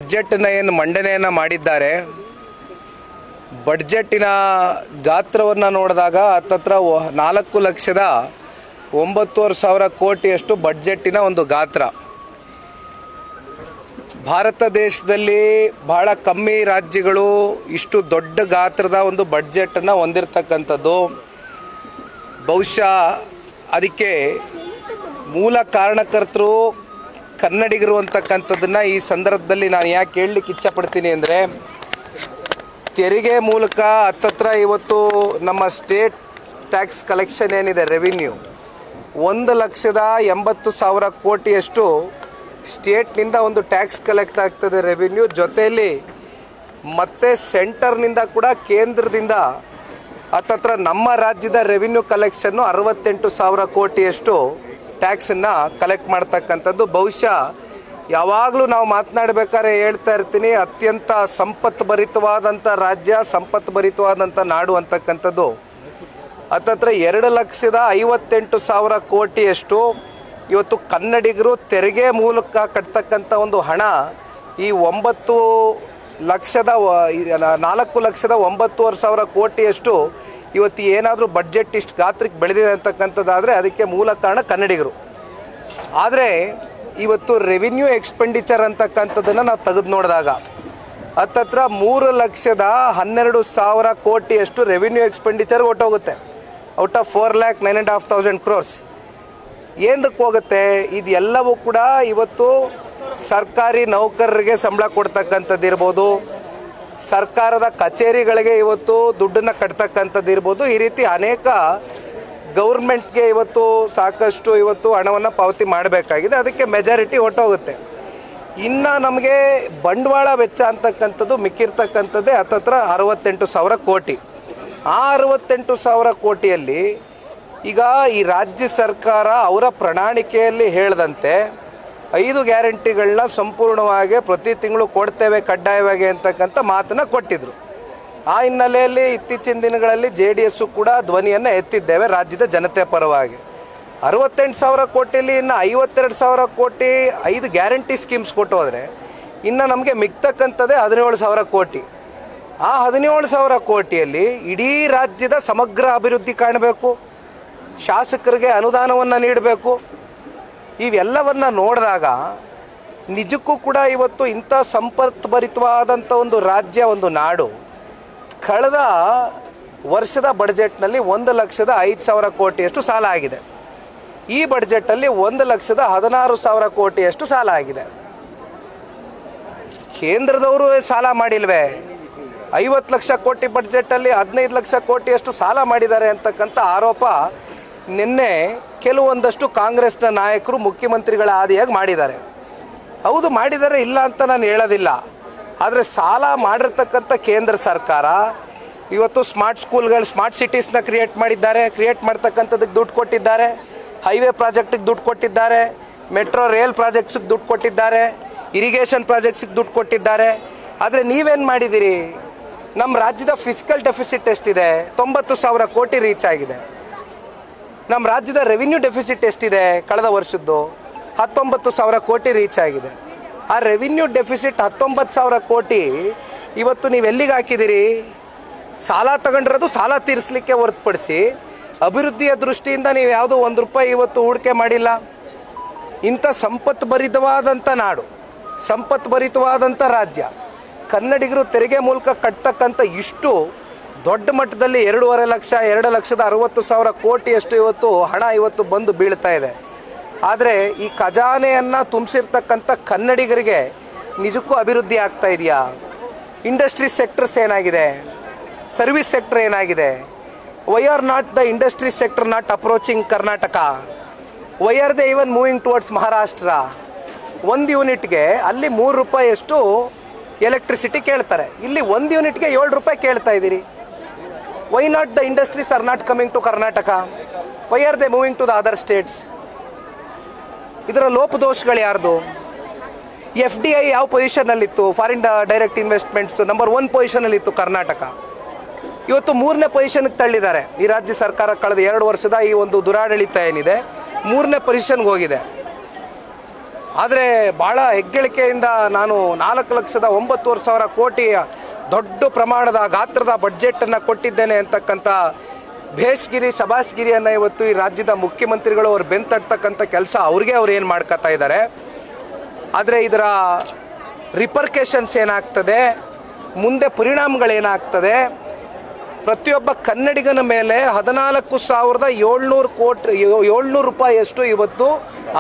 ಬಡ್ಜೆಟನ್ನು ಏನು ಮಂಡನೆಯನ್ನು ಮಾಡಿದ್ದಾರೆ, ಬಡ್ಜೆಟ್ಟಿನ ಗಾತ್ರವನ್ನು ನೋಡಿದಾಗ ಹತ್ತತ್ರ 4,09,00,000 ಕೋಟಿಯಷ್ಟು ಬಡ್ಜೆಟ್ಟಿನ ಒಂದು ಗಾತ್ರ. ಭಾರತ ದೇಶದಲ್ಲಿ ಬಹಳ ಕಮ್ಮಿ ರಾಜ್ಯಗಳು ಇಷ್ಟು ದೊಡ್ಡ ಗಾತ್ರದ ಒಂದು ಬಡ್ಜೆಟನ್ನು ಹೊಂದಿರತಕ್ಕಂಥದ್ದು. ಬಹುಶಃ ಅದಕ್ಕೆ ಮೂಲ ಕಾರಣಕರ್ತರು ಕನ್ನಡಿಗರು ಅಂತಕ್ಕಂಥದ್ದನ್ನು ಈ ಸಂದರ್ಭದಲ್ಲಿ ನಾನು ಯಾಕೆ ಹೇಳಲಿಕ್ಕೆ ಇಚ್ಛಪಡ್ತೀನಿ ಅಂದರೆ, ತೆರಿಗೆ ಮೂಲಕ ಹತ್ತತ್ರ ಇವತ್ತು ನಮ್ಮ ಸ್ಟೇಟ್ ಟ್ಯಾಕ್ಸ್ ಕಲೆಕ್ಷನ್ ಏನಿದೆ, ರೆವಿನ್ಯೂ 1,80,000 ಕೋಟಿಯಷ್ಟು ಸ್ಟೇಟ್ನಿಂದ ಒಂದು ಟ್ಯಾಕ್ಸ್ ಕಲೆಕ್ಟ್ ಆಗ್ತದೆ ರೆವಿನ್ಯೂ. ಜೊತೆಯಲ್ಲಿ ಮತ್ತು ಸೆಂಟರ್ನಿಂದ ಕೂಡ ಕೇಂದ್ರದಿಂದ ಹತ್ತತ್ರ ನಮ್ಮ ರಾಜ್ಯದ ರೆವಿನ್ಯೂ ಕಲೆಕ್ಷನ್ನು 68,000 ಕೋಟಿಯಷ್ಟು ಟ್ಯಾಕ್ಸನ್ನು ಕಲೆಕ್ಟ್ ಮಾಡ್ತಕ್ಕಂಥದ್ದು. ಬಹುಶಃ ಯಾವಾಗಲೂ ನಾವು ಮಾತನಾಡಬೇಕಾದ್ರೆ ಹೇಳ್ತಾ ಇರ್ತೀನಿ, ಅತ್ಯಂತ ಸಂಪತ್ಭರಿತವಾದಂಥ ರಾಜ್ಯ, ಸಂಪತ್ಭರಿತವಾದಂಥ ನಾಡು ಅಂತಕ್ಕಂಥದ್ದು. ಹತ್ತತ್ರ 2,58,000 ಕೋಟಿಯಷ್ಟು ಇವತ್ತು ಕನ್ನಡಿಗರು ತೆರಿಗೆ ಮೂಲಕ ಕಟ್ತಕ್ಕಂಥ ಒಂದು ಹಣ ಈ 4,09,00,000 ಕೋಟಿಯಷ್ಟು ಇವತ್ತು ಏನಾದರೂ ಬಡ್ಜೆಟ್ ಇಷ್ಟು ಗಾತ್ರಕ್ಕೆ ಬೆಳೆದಿದೆ ಅಂತಕ್ಕಂಥದ್ದಾದರೆ ಅದಕ್ಕೆ ಮೂಲ ಕಾರಣ ಕನ್ನಡಿಗರು. ಆದರೆ ಇವತ್ತು ರೆವಿನ್ಯೂ ಎಕ್ಸ್ಪೆಂಡಿಚರ್ ಅಂತಕ್ಕಂಥದ್ದನ್ನು ನಾವು ತೆಗೆದು ನೋಡಿದಾಗ ಹತ್ತತ್ರ 3,12,000 ಕೋಟಿಯಷ್ಟು ರೆವಿನ್ಯೂ ಎಕ್ಸ್ಪೆಂಡಿಚರ್ ಹೊಟ್ಟೋಗುತ್ತೆ. ಔಟ್ ಆಫ್ 4,09,500 crores ಏನಕ್ಕೆ ಹೋಗುತ್ತೆ? ಇದೆಲ್ಲವೂ ಕೂಡ ಇವತ್ತು ಸರ್ಕಾರಿ ನೌಕರರಿಗೆ ಸಂಬಳ ಕೊಡ್ತಕ್ಕಂಥದ್ದು ಇರ್ಬೋದು, ಸರ್ಕಾರದ ಕಚೇರಿಗಳಿಗೆ ಇವತ್ತು ದುಡ್ಡನ್ನು ಕಟ್ತಕ್ಕಂಥದ್ದು ಇರ್ಬೋದು. ಈ ರೀತಿ ಅನೇಕ ಗೌರ್ಮೆಂಟ್ಗೆ ಇವತ್ತು ಸಾಕಷ್ಟು ಇವತ್ತು ಹಣವನ್ನು ಪಾವತಿ ಮಾಡಬೇಕಾಗಿದೆ. ಅದಕ್ಕೆ ಮೆಜಾರಿಟಿ ಹೊಟ್ಟೋಗುತ್ತೆ. ಇನ್ನು ನಮಗೆ ಬಂಡವಾಳ ವೆಚ್ಚ ಅಂತಕ್ಕಂಥದ್ದು ಮಿಕ್ಕಿರ್ತಕ್ಕಂಥದ್ದೇ ಹತ್ತತ್ರ 68,000 ಕೋಟಿ. ಆ 68,000 ಕೋಟಿಯಲ್ಲಿ ಈಗ ಈ ರಾಜ್ಯ ಸರ್ಕಾರ ಅವರ ಪ್ರಣಾಳಿಕೆಯಲ್ಲಿ ಹೇಳಿದಂತೆ 5 ಗ್ಯಾರಂಟಿಗಳನ್ನ ಸಂಪೂರ್ಣವಾಗಿ ಪ್ರತಿ ತಿಂಗಳು ಕೊಡ್ತೇವೆ ಕಡ್ಡಾಯವಾಗಿ ಅಂತಕ್ಕಂಥ ಮಾತನ್ನು ಕೊಟ್ಟಿದ್ರು. ಆ ಹಿನ್ನೆಲೆಯಲ್ಲಿ ಇತ್ತೀಚಿನ ದಿನಗಳಲ್ಲಿ JDS ಕೂಡ ಧ್ವನಿಯನ್ನು ಎತ್ತಿದ್ದೇವೆ ರಾಜ್ಯದ ಜನತೆ ಪರವಾಗಿ. 68,000 ಕೋಟಿಯಲ್ಲಿ ಇನ್ನು 52,000 ಕೋಟಿ 5 ಗ್ಯಾರಂಟಿ ಸ್ಕೀಮ್ಸ್ ಕೊಟ್ಟು ಹೋದರೆ ಇನ್ನು ನಮಗೆ ಮಿಗ್ತಕ್ಕಂಥದ್ದೇ 17,000 ಕೋಟಿ. ಆ 17,000 ಕೋಟಿಯಲ್ಲಿ ಇಡೀ ರಾಜ್ಯದ ಸಮಗ್ರ ಅಭಿವೃದ್ಧಿ ಕಾಣಬೇಕು, ಶಾಸಕರಿಗೆ ಅನುದಾನವನ್ನು ನೀಡಬೇಕು. ಇವೆಲ್ಲವನ್ನು ನೋಡಿದಾಗ ನಿಜಕ್ಕೂ ಕೂಡ ಇವತ್ತು ಇಂಥ ಸಂಪತ್ಭರಿತವಾದಂಥ ಒಂದು ರಾಜ್ಯ, ಒಂದು ನಾಡು ಕಳೆದ ವರ್ಷದ ಬಡ್ಜೆಟ್ನಲ್ಲಿ 1,05,000 ಕೋಟಿಯಷ್ಟು ಸಾಲ ಆಗಿದೆ. ಈ ಬಡ್ಜೆಟಲ್ಲಿ 1,16,000 ಕೋಟಿಯಷ್ಟು ಸಾಲ ಆಗಿದೆ. ಕೇಂದ್ರದವರು ಸಾಲ ಮಾಡಿಲ್ವೇ? 50 ಲಕ್ಷ ಕೋಟಿ ಬಡ್ಜೆಟಲ್ಲಿ 15 ಲಕ್ಷ ಕೋಟಿಯಷ್ಟು ಸಾಲ ಮಾಡಿದ್ದಾರೆ ಅಂತಕ್ಕಂಥ ಆರೋಪ ನಿನ್ನೆ ಕೆಲವೊಂದಷ್ಟು ಕಾಂಗ್ರೆಸ್ನ ನಾಯಕರು ಮುಖ್ಯಮಂತ್ರಿಗಳ ಆದಿಯಾಗಿ ಮಾಡಿದ್ದಾರೆ. ಹೌದು ಮಾಡಿದ್ದಾರೆ, ಇಲ್ಲ ಅಂತ ನಾನು ಹೇಳೋದಿಲ್ಲ. ಆದರೆ ಸಾಲ ಮಾಡಿರ್ತಕ್ಕಂಥ ಕೇಂದ್ರ ಸರ್ಕಾರ ಇವತ್ತು ಸ್ಮಾರ್ಟ್ ಸ್ಕೂಲ್ಗಳು, ಸ್ಮಾರ್ಟ್ ಸಿಟೀಸ್ನ ಕ್ರಿಯೇಟ್ ಮಾಡಿದ್ದಾರೆ, ಕ್ರಿಯೇಟ್ ಮಾಡ್ತಕ್ಕಂಥದ್ದಕ್ಕೆ ದುಡ್ಡು ಕೊಟ್ಟಿದ್ದಾರೆ, ಹೈವೇ ಪ್ರಾಜೆಕ್ಟಿಗೆ ದುಡ್ಡು ಕೊಟ್ಟಿದ್ದಾರೆ, ಮೆಟ್ರೋ ರೈಲ್ ಪ್ರಾಜೆಕ್ಟ್ಸಿಗೆ ದುಡ್ಡು ಕೊಟ್ಟಿದ್ದಾರೆ, ಇರಿಗೇಷನ್ ಪ್ರಾಜೆಕ್ಟ್ಸಿಗೆ ದುಡ್ಡು ಕೊಟ್ಟಿದ್ದಾರೆ. ಆದರೆ ನೀವೇನು ಮಾಡಿದ್ದೀರಿ? ನಮ್ಮ ರಾಜ್ಯದ ಫಿಸಿಕಲ್ ಡೆಫಿಸಿಟ್ ಎಷ್ಟಿದೆ? 90,000 ಕೋಟಿ ರೀಚ್ ಆಗಿದೆ. ನಮ್ಮ ರಾಜ್ಯದ ರೆವಿನ್ಯೂ ಡೆಫಿಸಿಟ್ ಎಷ್ಟಿದೆ? ಕಳೆದ ವರ್ಷದ್ದು 19,000 ಕೋಟಿ ರೀಚ್ ಆಗಿದೆ. ಆ ರೆವಿನ್ಯೂ ಡೆಫಿಸಿಟ್ 19,000 ಕೋಟಿ ಇವತ್ತು ನೀವು ಎಲ್ಲಿಗೆ ಹಾಕಿದ್ದೀರಿ? ಸಾಲ ತಗೊಂಡಿರೋದು ಸಾಲ ತೀರಿಸಲಿಕ್ಕೆ ಹೊರತುಪಡಿಸಿ ಅಭಿವೃದ್ಧಿಯ ದೃಷ್ಟಿಯಿಂದ ನೀವು ಯಾವುದೋ ₹1 ಇವತ್ತು ಹೂಡಿಕೆ ಮಾಡಿಲ್ಲ. ಇಂಥ ಸಂಪತ್ಭರಿತವಾದಂಥ ನಾಡು, ಸಂಪತ್ಭರಿತವಾದಂಥ ರಾಜ್ಯ, ಕನ್ನಡಿಗರು ತೆರಿಗೆ ಮೂಲಕ ಕಟ್ತಕ್ಕಂಥ ಇಷ್ಟು ದೊಡ್ಡ ಮಟ್ಟದಲ್ಲಿ 2.5 ಲಕ್ಷ, 2,60,000 ಕೋಟಿಯಷ್ಟು ಇವತ್ತು ಹಣ ಇವತ್ತು ಬಂದು ಬೀಳ್ತಾ ಇದೆ. ಆದರೆ ಈ ಖಜಾನೆಯನ್ನು ತುಂಬಿಸಿರ್ತಕ್ಕಂಥ ಕನ್ನಡಿಗರಿಗೆ ನಿಜಕ್ಕೂ ಅಭಿವೃದ್ಧಿ ಆಗ್ತಾ ಇದೆಯಾ? ಇಂಡಸ್ಟ್ರಿ ಸೆಕ್ಟರ್ಸ್ ಏನಾಗಿದೆ? ಸರ್ವಿಸ್ ಸೆಕ್ಟರ್ ಏನಾಗಿದೆ? Why are not the industry sector not approaching Karnataka? Why are they even moving towards Maharashtra? ಒಂದು ಯೂನಿಟ್ಗೆ ಅಲ್ಲಿ ₹3 ಎಲೆಕ್ಟ್ರಿಸಿಟಿ ಕೇಳ್ತಾರೆ, ಇಲ್ಲಿ 1 ಯೂನಿಟ್ಗೆ ₹7 ಕೇಳ್ತಾ ಇದ್ದೀರಿ. Why not the industries are not coming to Karnataka? Why are they moving to the other states? ಇದರ ಲೋಪದೋಷಗಳು ಯಾರ್ದು? FDI ಯಾವ ಪೊಸಿಷನ್ನಲ್ಲಿತ್ತು? ಫಾರಿನ್ ಡೈರೆಕ್ಟ್ ಇನ್ವೆಸ್ಟ್ಮೆಂಟ್ಸ್ ನಂಬರ್ 1 ಪೊಸಿಷನಲ್ಲಿತ್ತು ಕರ್ನಾಟಕ. ಇವತ್ತು 3ನೇ ಪೊಸಿಷನ್ಗೆ ತಳ್ಳಿದ್ದಾರೆ. ಈ ರಾಜ್ಯ ಸರ್ಕಾರ ಕಳೆದ 2 ವರ್ಷದ ಈ ಒಂದು ದುರಾಡಳಿತ ಏನಿದೆ 3ನೇ ಪೊಸಿಷನ್ಗೆ ಹೋಗಿದೆ. ಆದರೆ ಭಾಳ ಹೆಗ್ಗಳಿಕೆಯಿಂದ ನಾನು 4,09,000 ಕೋಟಿಯ ದೊಡ್ಡ ಪ್ರಮಾಣದ ಗಾತ್ರದ ಬಡ್ಜೆಟನ್ನು ಕೊಟ್ಟಿದ್ದೇನೆ ಅಂತಕ್ಕಂಥ ಭೇಷ್ಗಿರಿ ಶಬಾಷ್ಗಿರಿಯನ್ನು ಇವತ್ತು ಈ ರಾಜ್ಯದ ಮುಖ್ಯಮಂತ್ರಿಗಳು ಅವ್ರು ಬೆಂತಡ್ತಕ್ಕಂಥ ಕೆಲಸ ಅವ್ರಿಗೆ ಅವ್ರು ಏನು ಮಾಡ್ಕೊತಾ ಇದ್ದಾರೆ. ಆದರೆ ಇದರ ರಿಪರ್ಕೇಷನ್ಸ್ ಏನಾಗ್ತದೆ, ಮುಂದೆ ಪರಿಣಾಮಗಳೇನಾಗ್ತದೆ, ಪ್ರತಿಯೊಬ್ಬ ಕನ್ನಡಿಗನ ಮೇಲೆ 14,700 ರೂಪಾಯಿಯಷ್ಟು ಇವತ್ತು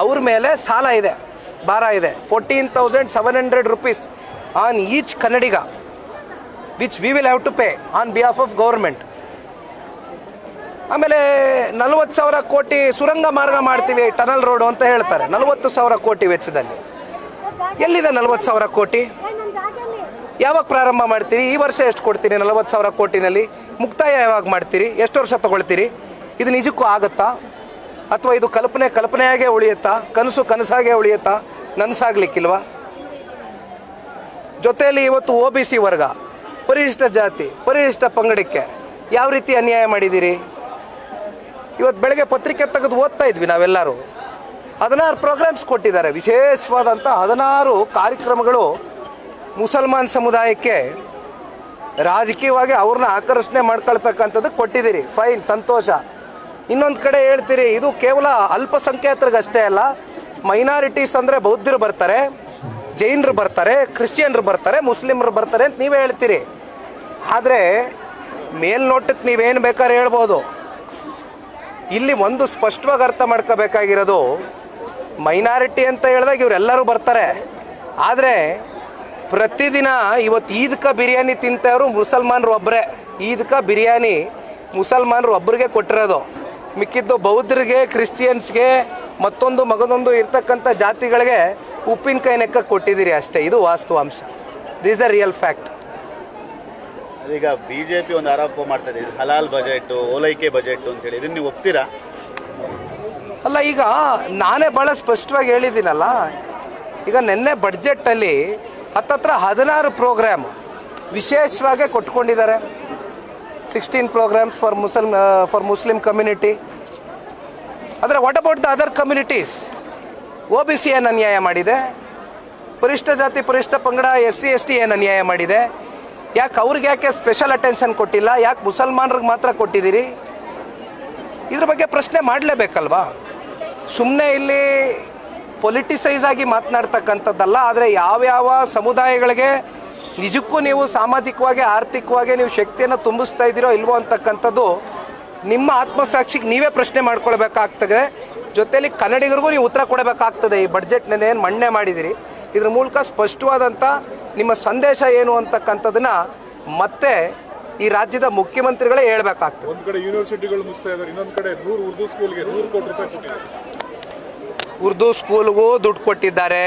ಅವ್ರ ಮೇಲೆ ಸಾಲ ಇದೆ, ಭಾರ ಇದೆ. 14,700 rupees on each Kannadiga which we will have to pay on behalf of government. ಆಮೇಲೆ 40,000 ಕೋಟಿ ಸುರಂಗ ಮಾರ್ಗ ಮಾಡ್ತೀವಿ, ಟನಲ್ ರೋಡು ಅಂತ ಹೇಳ್ತಾರೆ. 40,000 ಕೋಟಿ ವೆಚ್ಚದಲ್ಲಿ ಎಲ್ಲಿದೆ 40,000 ಕೋಟಿ? ಯಾವಾಗ ಪ್ರಾರಂಭ ಮಾಡ್ತೀರಿ? ಈ ವರ್ಷ ಎಷ್ಟು ಕೊಡ್ತೀರಿ 40,000 ಕೋಟಿನಲ್ಲಿ? ಮುಕ್ತಾಯ ಯಾವಾಗ ಮಾಡ್ತೀರಿ? ಎಷ್ಟು ವರ್ಷ ತಗೊಳ್ತೀರಿ? ಇದು ನಿಜಕ್ಕೂ ಆಗುತ್ತಾ? ಅಥವಾ ಇದು ಕಲ್ಪನೆಯಾಗೇ ಉಳಿಯುತ್ತಾ? ಕನಸಾಗೇ ಉಳಿಯುತ್ತಾ? ನನಸಾಗ್ಲಿಕ್ಕಿಲ್ವಾ? ಜೊತೆಯಲ್ಲಿ ಇವತ್ತು OBC ವರ್ಗ, ಪರಿಶಿಷ್ಟ ಜಾತಿ, ಪರಿಶಿಷ್ಟ ಪಂಗಡಕ್ಕೆ ಯಾವ ರೀತಿ ಅನ್ಯಾಯ ಮಾಡಿದ್ದೀರಿ? ಇವತ್ತು ಬೆಳಗ್ಗೆ ಪತ್ರಿಕೆ ತೆಗೆದು ಓದ್ತಾ ಇದ್ವಿ ನಾವೆಲ್ಲರೂ. 16 ಪ್ರೋಗ್ರಾಮ್ಸ್ ಕೊಟ್ಟಿದ್ದಾರೆ, ವಿಶೇಷವಾದಂಥ 16 ಕಾರ್ಯಕ್ರಮಗಳು ಮುಸಲ್ಮಾನ್ ಸಮುದಾಯಕ್ಕೆ ರಾಜಕೀಯವಾಗಿ ಅವ್ರನ್ನ ಆಕರ್ಷಣೆ ಮಾಡ್ಕೊಳ್ತಕ್ಕಂಥದ್ದು ಕೊಟ್ಟಿದ್ದೀರಿ. ಫೈನ್, ಸಂತೋಷ. ಇನ್ನೊಂದು ಕಡೆ ಹೇಳ್ತೀರಿ ಇದು ಕೇವಲ ಅಲ್ಪಸಂಖ್ಯಾತರಿಗಷ್ಟೇ ಅಲ್ಲ, ಮೈನಾರಿಟೀಸ್ ಅಂದರೆ ಬೌದ್ಧರು ಬರ್ತಾರೆ, ಜೈನರು ಬರ್ತಾರೆ, ಕ್ರಿಶ್ಚಿಯನ್ರು ಬರ್ತಾರೆ, ಮುಸ್ಲಿಮರು ಬರ್ತಾರೆ ಅಂತ ನೀವೇ ಹೇಳ್ತೀರಿ. ಆದರೆ ಮೇಲ್ನೋಟಕ್ಕೆ ನೀವೇನು ಬೇಕಾದ್ರೆ ಹೇಳ್ಬೋದು. ಇಲ್ಲಿ ಒಂದು ಸ್ಪಷ್ಟವಾಗಿ ಅರ್ಥ ಮಾಡ್ಕೋಬೇಕಾಗಿರೋದು, ಮೈನಾರಿಟಿ ಅಂತ ಹೇಳಿದಾಗ ಇವರೆಲ್ಲರೂ ಬರ್ತಾರೆ. ಆದರೆ ಪ್ರತಿದಿನ ಇವತ್ತು ಈದ್ಕ ಬಿರಿಯಾನಿ ತಿಂತವರು ಮುಸಲ್ಮಾನರು ಒಬ್ಬರೇ. ಈದ್ಕ ಬಿರಿಯಾನಿ ಮುಸಲ್ಮಾನರು ಒಬ್ಬರಿಗೆ ಕೊಟ್ಟಿರೋದು, ಮಿಕ್ಕಿದ್ದು ಬೌದ್ಧರಿಗೆ, ಕ್ರಿಶ್ಚಿಯನ್ಸ್ಗೆ, ಮಗದೊಂದು ಇರ್ತಕ್ಕಂಥ ಜಾತಿಗಳಿಗೆ ಉಪ್ಪಿನಕಾಯಿ ನೆಕ್ಕಕ್ಕೆ ಕೊಟ್ಟಿದ್ದೀರಿ ಅಷ್ಟೇ. ಇದು ವಾಸ್ತವಾಂಶ. This a real fact. ಈಗ ಬಿಜೆಪಿ ಒಂದು ಆರೋಪ ಮಾಡ್ತಾ ಇದೆ, ಹಲಾಲ್ ಬಜೆಟ್, ಓಲೈಕೆ ಬಜೆಟ್ ಅಂತೇಳಿ. ಇದನ್ನು ನೀವು ಒಪ್ತೀರಾ? ಅಲ್ಲ, ಈಗ ನಾನೇ ಭಾಳ ಸ್ಪಷ್ಟವಾಗಿ ಹೇಳಿದ್ದೀನಲ್ಲ. ಈಗ ನಿನ್ನೆ ಬಡ್ಜೆಟ್ಟಲ್ಲಿ ಹತ್ತತ್ರ 16 ಪ್ರೋಗ್ರಾಮ್ ವಿಶೇಷವಾಗಿ ಕೊಟ್ಕೊಂಡಿದ್ದಾರೆ. 16 ಪ್ರೋಗ್ರಾಮ್ಸ್ ಫಾರ್ ಮುಸ್ಲಿಂ ಕಮ್ಯುನಿಟಿ. ಆದರೆ what about the other communities? OBC ಏನು ಅನ್ಯಾಯ ಮಾಡಿದೆ? ಪರಿಶಿಷ್ಟ ಜಾತಿ, ಪರಿಶಿಷ್ಟ ಪಂಗಡ, SC ST ಏನು ಅನ್ಯಾಯ ಮಾಡಿದೆ? ಯಾಕೆ ಸ್ಪೆಷಲ್ ಅಟೆನ್ಷನ್ ಕೊಟ್ಟಿಲ್ಲ? ಯಾಕೆ ಮುಸಲ್ಮಾನರಿಗೆ ಮಾತ್ರ ಕೊಟ್ಟಿದ್ದೀರಿ? ಇದ್ರ ಬಗ್ಗೆ ಪ್ರಶ್ನೆ ಮಾಡಲೇಬೇಕಲ್ವಾ? ಸುಮ್ಮನೆ ಇಲ್ಲಿ ಪೊಲಿಟಿಸೈಸ್ ಆಗಿ ಮಾತನಾಡ್ತಕ್ಕಂಥದ್ದಲ್ಲ. ಆದರೆ ಯಾವ್ಯಾವ ಸಮುದಾಯಗಳಿಗೆ ನಿಜಕ್ಕೂ ನೀವು ಸಾಮಾಜಿಕವಾಗಿ, ಆರ್ಥಿಕವಾಗಿ ನೀವು ಶಕ್ತಿಯನ್ನು ತುಂಬಿಸ್ತಾ ಇದ್ದೀರೋ ಇಲ್ವೋ ಅಂತಕ್ಕಂಥದ್ದು ನಿಮ್ಮ ಆತ್ಮಸಾಕ್ಷಿಗೆ ನೀವೇ ಪ್ರಶ್ನೆ ಮಾಡ್ಕೊಳ್ಬೇಕಾಗ್ತದೆ. ಜೊತೆಯಲ್ಲಿ ಕನ್ನಡಿಗರಿಗೂ ನೀವು ಉತ್ತರ ಕೊಡಬೇಕಾಗ್ತದೆ. ಈ ಬಡ್ಜೆಟ್ನಲ್ಲಿ ಏನು ಮಂಡನೆ ಮಾಡಿದ್ದೀರಿ, ಇದ್ರ ಮೂಲಕ ಸ್ಪಷ್ಟವಾದಂಥ ನಿಮ್ಮ ಸಂದೇಶ ಏನು ಅಂತಕ್ಕಂಥದ್ದನ್ನ ಮತ್ತೆ ಈ ರಾಜ್ಯದ ಮುಖ್ಯಮಂತ್ರಿಗಳೇ ಹೇಳ್ಬೇಕಾಗ್ತದೆ. ಒಂದು ಕಡೆ ಯೂನಿವರ್ಸಿಟಿಗಳು ಮುಗಿಸ್ತಾ ಇದ್ದಾರೆ, ಇನ್ನೊಂದು ಕಡೆ 100 ಉರ್ದು ಸ್ಕೂಲ್ಗೆ 100 ಕೋಟಿ ರೂಪಾಯಿ ಕೊಟ್ಟಿದ್ದಾರೆ. ಉರ್ದು ಸ್ಕೂಲ್ಗೂ ದುಡ್ಡು ಕೊಟ್ಟಿದ್ದಾರೆ,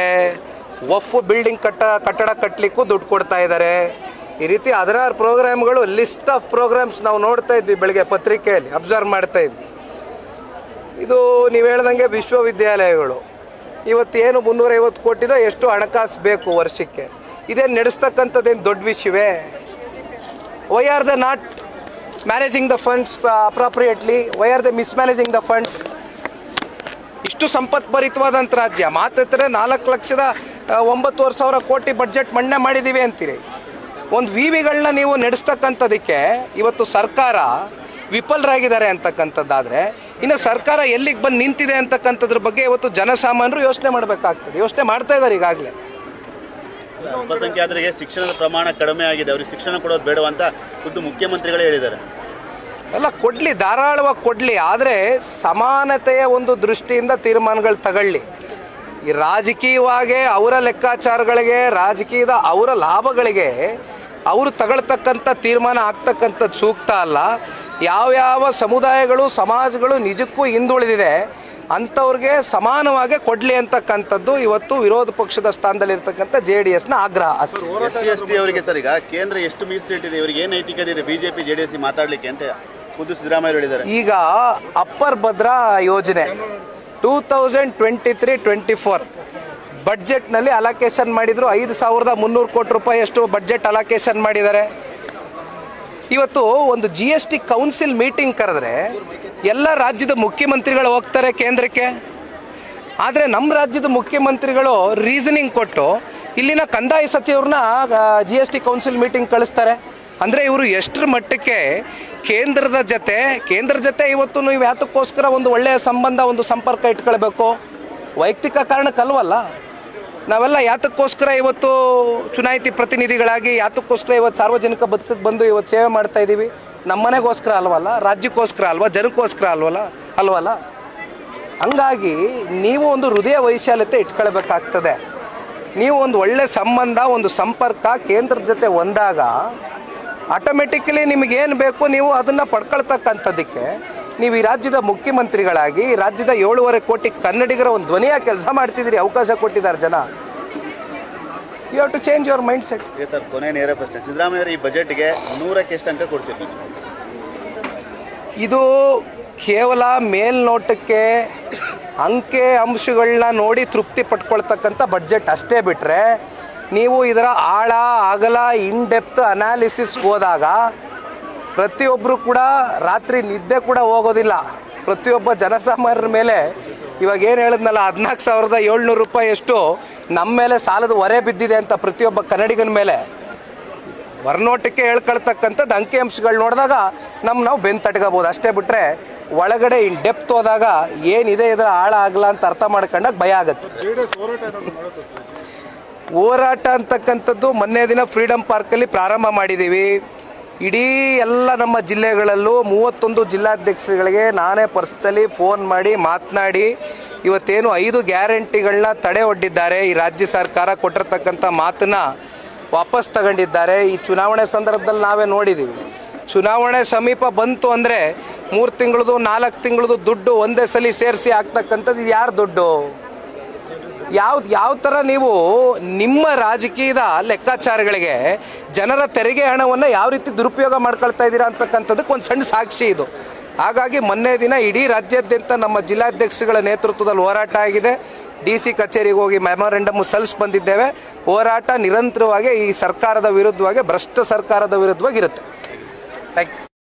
ವಫ್ ಬಿಲ್ಡಿಂಗ್ ಕಟ್ಟಡ ಕಟ್ಟಲಿಕ್ಕೂ ದುಡ್ಡು ಕೊಡ್ತಾ ಇದ್ದಾರೆ. ಈ ರೀತಿ 16 ಪ್ರೋಗ್ರಾಮ್ಗಳು, ಲಿಸ್ಟ್ ಆಫ್ ಪ್ರೋಗ್ರಾಮ್ಸ್ ನಾವು ನೋಡ್ತಾ ಇದ್ವಿ ಬೆಳಗ್ಗೆ ಪತ್ರಿಕೆಯಲ್ಲಿ, ಅಬ್ಸರ್ವ್ ಮಾಡ್ತಾ ಇದ್ವಿ. ಇದು ನೀವು ಹೇಳ್ದಂಗೆ ವಿಶ್ವವಿದ್ಯಾಲಯಗಳು ಇವತ್ತೇನು 350 ಕೋಟಿದ ಎಷ್ಟು ಹಣಕಾಸು ಬೇಕು ವರ್ಷಕ್ಕೆ? ಇದೇನು ನಡೆಸ್ತಕ್ಕಂಥದ್ದೇನು ದೊಡ್ಡ ವಿಷಯವೇ? Why are the not managing the funds appropriately? Why are the mismanaging the funds? ಇಷ್ಟು ಸಂಪತ್ಭರಿತವಾದಂಥ ರಾಜ್ಯ ಮಾತ್ರ 4,09,000 ಕೋಟಿ ಬಡ್ಜೆಟ್ ಮಂಡನೆ ಮಾಡಿದ್ದೀವಿ ಅಂತೀರಿ. ಒಂದು ವಿವಿಗಳನ್ನ ನೀವು ನಡೆಸ್ತಕ್ಕಂಥದಕ್ಕೆ ಇವತ್ತು ಸರ್ಕಾರ ವಿಫಲರಾಗಿದ್ದಾರೆ ಅಂತಕ್ಕಂಥದ್ದಾದರೆ, ಇನ್ನು ಸರ್ಕಾರ ಎಲ್ಲಿಗೆ ಬಂದು ನಿಂತಿದೆ ಅಂತಕ್ಕಂಥದ್ರ ಬಗ್ಗೆ ಇವತ್ತು ಜನಸಾಮಾನ್ಯರು ಯೋಚನೆ ಮಾಡಬೇಕಾಗ್ತದೆ. ಯೋಚನೆ ಮಾಡ್ತಾ ಇದ್ದಾರೆ ಈಗಾಗಲೇ. ಅಲ್ಪಸಂಖ್ಯಾತರಿಗೆ ಶಿಕ್ಷಣದ ಪ್ರಮಾಣ ಕಡಿಮೆ ಆಗಿದೆ, ಅವ್ರಿಗೆ ಶಿಕ್ಷಣ ಕೊಡೋದು ಬೇಡ ಅಂತ ಖುದ್ದು ಮುಖ್ಯಮಂತ್ರಿಗಳೇ ಹೇಳಿದ್ದಾರೆ. ಎಲ್ಲ ಕೊಡಲಿ, ಧಾರಾಳವಾಗಿ ಕೊಡಲಿ. ಆದರೆ ಸಮಾನತೆಯ ಒಂದು ದೃಷ್ಟಿಯಿಂದ ತೀರ್ಮಾನಗಳು ತಗೊಳ್ಳಿ. ಈ ರಾಜಕೀಯವಾಗಿ ಅವರ ಲೆಕ್ಕಾಚಾರಗಳಿಗೆ, ರಾಜಕೀಯದ ಅವರ ಲಾಭಗಳಿಗೆ ಅವರು ತಗೊಳ್ತಕ್ಕಂಥ ತೀರ್ಮಾನ ಆಗ್ತಕ್ಕಂಥದ್ದು ಸೂಕ್ತ ಅಲ್ಲ. ಯಾವ್ಯಾವ ಸಮುದಾಯಗಳು, ಸಮಾಜಗಳು ನಿಜಕ್ಕೂ ಹಿಂದುಳಿದಿದೆ ಅಂಥವ್ರಿಗೆ ಸಮಾನವಾಗಿ ಕೊಡಲಿ ಅಂತಕ್ಕಂಥದ್ದು ಇವತ್ತು ವಿರೋಧ ಪಕ್ಷದ ಸ್ಥಾನದಲ್ಲಿರ್ತಕ್ಕಂಥ JDSನ ಆಗ್ರಹ ಅಷ್ಟೇ. SC ST ಅವರಿಗೆ ಸರ್, ಈಗ ಕೇಂದ್ರ ಎಷ್ಟು ಮೀಸಲಿಟ್ಟಿದೆ, ಇವರಿಗೆ ಏನು ನೈತಿಕತೆ ಇದೆ ಬಿಜೆಪಿ JDS ಮಾತಾಡಲಿಕ್ಕೆ ಅಂತ ಖುದ್ದು ಸಿದ್ದರಾಮಯ್ಯ ಹೇಳಿದ್ದಾರೆ. ಈಗ ಅಪ್ಪರ್ ಭದ್ರಾ ಯೋಜನೆ 2023-24 ಬಡ್ಜೆಟ್ನಲ್ಲಿ ಅಲೋಕೇಶನ್ ಮಾಡಿದ್ರು. 5,300 ಕೋಟಿ ರೂಪಾಯಿ ಅಷ್ಟು ಬಡ್ಜೆಟ್ ಅಲೋಕೇಶನ್ ಮಾಡಿದ್ದಾರೆ. ಇವತ್ತು ಒಂದು GST ಕೌನ್ಸಿಲ್ ಮೀಟಿಂಗ್ ಕರೆದ್ರೆ ಎಲ್ಲ ರಾಜ್ಯದ ಮುಖ್ಯಮಂತ್ರಿಗಳು ಹೋಗ್ತಾರೆ ಕೇಂದ್ರಕ್ಕೆ. ಆದರೆ ನಮ್ಮ ರಾಜ್ಯದ ಮುಖ್ಯಮಂತ್ರಿಗಳು ರೀಸನಿಂಗ್ ಕೊಟ್ಟು ಇಲ್ಲಿನ ಕಂದಾಯ ಸಚಿವರನ್ನ GST ಕೌನ್ಸಿಲ್ ಮೀಟಿಂಗ್ ಕಳಿಸ್ತಾರೆ. ಅಂದರೆ ಇವರು ಎಷ್ಟರ ಮಟ್ಟಕ್ಕೆ ಕೇಂದ್ರದ ಜೊತೆ ಇವತ್ತು ನೀವು ಯಾತಕ್ಕೋಸ್ಕರ ಒಂದು ಒಳ್ಳೆಯ ಸಂಬಂಧ, ಒಂದು ಸಂಪರ್ಕ ಇಟ್ಕೊಳ್ಬೇಕು? ವೈಯಕ್ತಿಕ ಕಾರಣಕ್ಕಲ್ವಲ್ಲ. ನಾವೆಲ್ಲ ಯಾತಕ್ಕೋಸ್ಕರ ಇವತ್ತು ಚುನಾಯಿತಿ ಪ್ರತಿನಿಧಿಗಳಾಗಿ ಯಾತಕ್ಕೋಸ್ಕರ ಇವತ್ತು ಸಾರ್ವಜನಿಕ ಬದುಕಕ್ಕೆ ಬಂದು ಇವತ್ತು ಸೇವೆ ಮಾಡ್ತಾ ಇದ್ದೀವಿ? ನಮ್ಮ ಮನೆಗೋಸ್ಕರ ಅಲ್ವಲ್ಲ, ರಾಜ್ಯಕ್ಕೋಸ್ಕರ ಅಲ್ವಾ, ಜನಕ್ಕೋಸ್ಕರ ಅಲ್ವಲ್ಲ. ಹಂಗಾಗಿ ನೀವು ಒಂದು ಹೃದಯ ವೈಶಾಲ್ಯತೆ ಇಟ್ಕೊಳ್ಬೇಕಾಗ್ತದೆ. ನೀವು ಒಂದು ಒಳ್ಳೆ ಸಂಬಂಧ, ಒಂದು ಸಂಪರ್ಕ ಕೇಂದ್ರದ ಜೊತೆ ಒಂದಾಗ ಆಟೋಮೆಟಿಕಲಿ ನಿಮಗೇನು ಬೇಕು ನೀವು ಅದನ್ನು ಪಡ್ಕೊಳ್ತಕ್ಕಂಥದ್ದಕ್ಕೆ ನೀವು ಈ ರಾಜ್ಯದ ಮುಖ್ಯಮಂತ್ರಿಗಳಾಗಿ ರಾಜ್ಯದ 7.5 ಕೋಟಿ ಕನ್ನಡಿಗರ ಒಂದು ಧ್ವನಿಯ ಕೆಲಸ ಮಾಡ್ತಿದ್ದೀರಿ. ಅವಕಾಶ ಕೊಟ್ಟಿದ್ದಾರೆ ಜನ. You have to change your mindset. Sir, ಕೊನೆ ನೇರ ಪ್ರಶ್ನೆ. ಸಿದ್ದರಾಮಯ್ಯ ಅವರು ಈ ಬಜೆಟ್ಗೆ 100ಕ್ಕೆ ಎಷ್ಟು ಅಂಕ ಕೊಡ್ತೀರಿ? ಇದು ಕೇವಲ ಮೇಲ್ನೋಟಕ್ಕೆ ಅಂಕೆ ಅಂಶಗಳನ್ನ ನೋಡಿ ತೃಪ್ತಿ ಪಟ್ಕೊಳ್ತಕ್ಕಂಥ ಬಡ್ಜೆಟ್ ಅಷ್ಟೇ ಬಿಟ್ಟರೆ, ನೀವು ಇದರ ಆಳ ಅಗಲ ಇನ್ ಡೆಪ್ತ್ ಅನಾಲಿಸಿಸ್ ಹೋದಾಗ ಪ್ರತಿಯೊಬ್ಬರು ಕೂಡ ರಾತ್ರಿ ನಿದ್ದೆ ಕೂಡ ಹೋಗೋದಿಲ್ಲ. ಪ್ರತಿಯೊಬ್ಬ ಜನಸಾಮಾನ್ಯರ ಮೇಲೆ ಇವಾಗ ಏನು ಹೇಳಿದ್ನಲ್ಲ, 14,700 ರೂಪಾಯಿಯಷ್ಟು ನಮ್ಮ ಮೇಲೆ ಸಾಲದ ಹೊರೆ ಬಿದ್ದಿದೆ ಅಂತ ಪ್ರತಿಯೊಬ್ಬ ಕನ್ನಡಿಗನ ಮೇಲೆ ಹೊರನೋಟಕ್ಕೆ ಹೇಳ್ಕೊಳ್ತಕ್ಕಂಥದ್ದು ಅಂಕಿಅಂಶಗಳು ನೋಡಿದಾಗ ನಾವು ಬೆನ್ನು ತಟ್ಕೋಬೋದು. ಅಷ್ಟೇ ಬಿಟ್ಟರೆ ಒಳಗಡೆ ಇನ್ ಡೆಪ್ತ್ ಹೋದಾಗ ಏನಿದೆ ಇದರ ಆಳ ಆಗಲ್ಲ ಅಂತ ಅರ್ಥ ಮಾಡ್ಕೊಂಡಾಗ ಭಯ ಆಗುತ್ತೆ. ಹೋರಾಟ ಅಂತಕ್ಕಂಥದ್ದು ಮೊನ್ನೆ ದಿನ ಫ್ರೀಡಮ್ ಪಾರ್ಕಲ್ಲಿ ಪ್ರಾರಂಭ ಮಾಡಿದ್ದೀವಿ. ಇಡೀ ಎಲ್ಲ ನಮ್ಮ ಜಿಲ್ಲೆಗಳಲ್ಲೂ 31 ಜಿಲ್ಲಾಧ್ಯಕ್ಷಗಳಿಗೆ ನಾನೇ ಪರ್ಸನಲಿ ಫೋನ್ ಮಾಡಿ ಮಾತನಾಡಿ ಇವತ್ತೇನು 5 ಗ್ಯಾರಂಟಿಗಳನ್ನ ತಡೆ ಒಡ್ಡಿದ್ದಾರೆ. ಈ ರಾಜ್ಯ ಸರ್ಕಾರ ಕೊಟ್ಟಿರ್ತಕ್ಕಂಥ ಮಾತನ್ನು ವಾಪಸ್ ತಗೊಂಡಿದ್ದಾರೆ. ಈ ಚುನಾವಣೆ ಸಂದರ್ಭದಲ್ಲಿ ನಾವೇ ನೋಡಿದ್ದೀವಿ. ಚುನಾವಣೆ ಸಮೀಪ ಬಂತು ಅಂದರೆ 3 ತಿಂಗಳದು 4 ತಿಂಗಳದು ದುಡ್ಡು ಒಂದೇ ಸಲ ಸೇರಿಸಿ ಆಗ್ತಕ್ಕಂಥದ್ದು ಇದು ಯಾರು ದುಡ್ಡು? ಯಾವ ಥರ ನೀವು ನಿಮ್ಮ ರಾಜಕೀಯದ ಲೆಕ್ಕಾಚಾರಗಳಿಗೆ ಜನರ ತೆರಿಗೆ ಹಣವನ್ನು ಯಾವ ರೀತಿ ದುರುಪಯೋಗ ಮಾಡ್ಕೊಳ್ತಾ ಇದ್ದೀರಾ ಅಂತಕ್ಕಂಥದ್ದಕ್ಕೆ ಒಂದು ಸಣ್ಣ ಸಾಕ್ಷಿ ಇದು. ಹಾಗಾಗಿ ಮೊನ್ನೆ ದಿನ ಇಡೀ ರಾಜ್ಯಾದ್ಯಂತ ನಮ್ಮ ಜಿಲ್ಲಾಧ್ಯಕ್ಷಗಳ ನೇತೃತ್ವದಲ್ಲಿ ಹೋರಾಟ ಆಗಿದೆ. DC ಕಚೇರಿಗೆ ಹೋಗಿ ಮೆಮೊರೆಂಡಮ್ ಸಲ್ಲಿಸಿ ಬಂದಿದ್ದೇವೆ. ಹೋರಾಟ ನಿರಂತರವಾಗಿ ಈ ಸರ್ಕಾರದ ವಿರುದ್ಧವಾಗಿ, ಭ್ರಷ್ಟ ಸರ್ಕಾರದ ವಿರುದ್ಧವಾಗಿರುತ್ತೆ. Thank you.